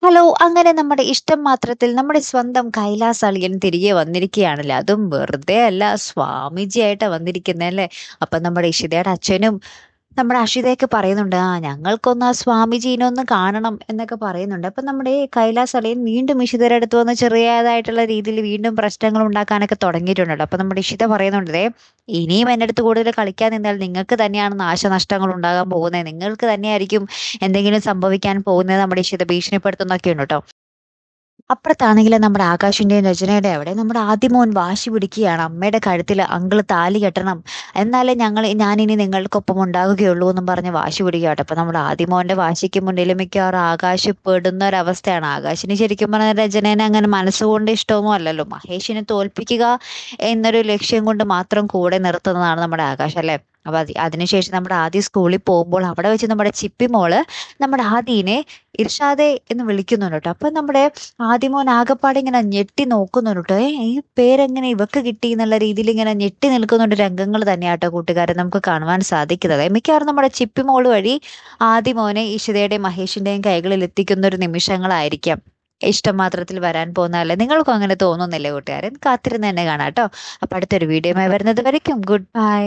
Hello! അങ്ങനെ നമ്മുടെ ഇഷ്ടം മാത്രത്തിൽ നമ്മുടെ സ്വന്തം കൈലാസ് അളിയൻ തിരികെ വന്നിരിക്കുകയാണല്ലേ. അതും വെറുതെ അല്ല, സ്വാമിജിയായിട്ടാ വന്നിരിക്കുന്നെ അല്ലേ. അപ്പൊ നമ്മുടെ ഇഷിതയുടെ അച്ഛനും നമ്മുടെ അഷിതയൊക്കെ പറയുന്നുണ്ട്, ഞങ്ങൾക്കൊന്ന് ആ സ്വാമിജീനെ ഒന്ന് കാണണം എന്നൊക്കെ പറയുന്നുണ്ട്. അപ്പൊ നമ്മുടെ കൈലാസ് അളിയൻ വീണ്ടും ഇഷിതയുടെ അടുത്ത് വന്ന് ചെറിയതായിട്ടുള്ള രീതിയിൽ വീണ്ടും പ്രശ്നങ്ങൾ ഉണ്ടാക്കാനൊക്കെ തുടങ്ങിയിട്ടുണ്ടല്ലോ. അപ്പൊ നമ്മുടെ ഇഷിത പറയുന്നുണ്ട്, ദേ ഇനിയും എൻ്റെ അടുത്ത് കൂടുതൽ കളിക്കാൻ നിന്നാൽ നിങ്ങൾക്ക് തന്നെയാണ് നാശനഷ്ടങ്ങൾ ഉണ്ടാകാൻ പോകുന്നത്. നിങ്ങൾക്ക് തന്നെയായിരിക്കും എന്തെങ്കിലും സംഭവിക്കാൻ പോകുന്നത് നമ്മുടെ ഇഷിത ഭീഷണിപ്പെടുത്തുന്നൊക്കെ ഉണ്ട് കേട്ടോ. അപ്പുറത്താണെങ്കിൽ നമ്മുടെ ആകാശിന്റെയും രചനയുടെയും അവിടെ നമ്മുടെ ആദിമോൻ വാശി പിടിക്കുകയാണ്. അമ്മയുടെ കഴുത്തിൽ അങ്കിള് താലി കെട്ടണം, എന്നാലേ ഞാനിനി നിങ്ങൾക്കൊപ്പം ഉണ്ടാവുകയുള്ളൂ എന്നും പറഞ്ഞ് വാശി പിടിക്കുകയാട്ടോ. അപ്പൊ നമ്മുടെ ആദിമോന്റെ വാശിക്ക് മുന്നിൽ മിക്കവാറും ആകാശ് പെടുന്ന ഒരവസ്ഥയാണ്. ആകാശിന് ശരിക്കും പറഞ്ഞാൽ രചനേനെ അങ്ങനെ മനസ്സുകൊണ്ട് ഇഷ്ടമൊന്നും അല്ലല്ലോ. മഹേഷിനെ തോൽപ്പിക്കുക എന്നൊരു ലക്ഷ്യം കൊണ്ട് മാത്രം കൂടെ നിർത്തുന്നതാണ് നമ്മുടെ ആകാശ് അല്ലേ. അപ്പൊ അതിനുശേഷം നമ്മുടെ ആദി സ്കൂളിൽ പോകുമ്പോൾ അവിടെ വെച്ച് നമ്മുടെ ചിപ്പി മോള് നമ്മുടെ ആദീനെ ഇർഷാദെ എന്ന് വിളിക്കുന്നുണ്ട് കേട്ടോ. അപ്പൊ നമ്മുടെ ആദിമോൻ ആകപ്പാടെ ഇങ്ങനെ ഞെട്ടി നോക്കുന്നുണ്ട് കേട്ടോ. ഈ പേരെങ്ങനെ ഇവക്ക് കിട്ടി എന്നുള്ള രീതിയിൽ ഇങ്ങനെ ഞെട്ടി നിൽക്കുന്നുണ്ട് രംഗങ്ങൾ തന്നെയാട്ടോ കൂട്ടുകാരെ നമുക്ക് കാണുവാൻ സാധിക്കുന്നത്. മിക്കവാറും നമ്മുടെ ചിപ്പി മോള് വഴി ആദിമോനെ ഇഷിതയുടെയും മഹേഷിന്റെയും കൈകളിൽ എത്തിക്കുന്ന ഒരു നിമിഷങ്ങളായിരിക്കാം ഇഷ്ടം മാത്രത്തിൽ വരാൻ പോകുന്നതല്ലേ. നിങ്ങൾക്കും അങ്ങനെ തോന്നുന്നില്ലേ കൂട്ടുകാരൻ? കാത്തിരുന്ന് തന്നെ കാണാം കേട്ടോ. അപ്പൊ അടുത്തൊരു വീഡിയോയുമായി വരുന്നത് വരയ്ക്കും ഗുഡ് ബൈ.